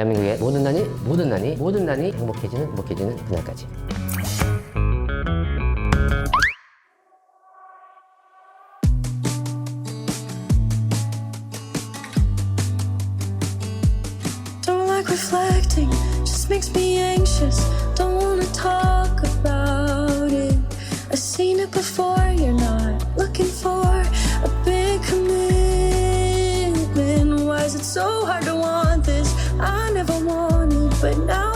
대한민국의 모든 난이 행복해지는 그날까지. Don't like reflecting, just makes me anxious. Don't wanna talk about it. I've seen it before, you're not looking for a big commitment. Why is it so hard to want this? I never wanted, but now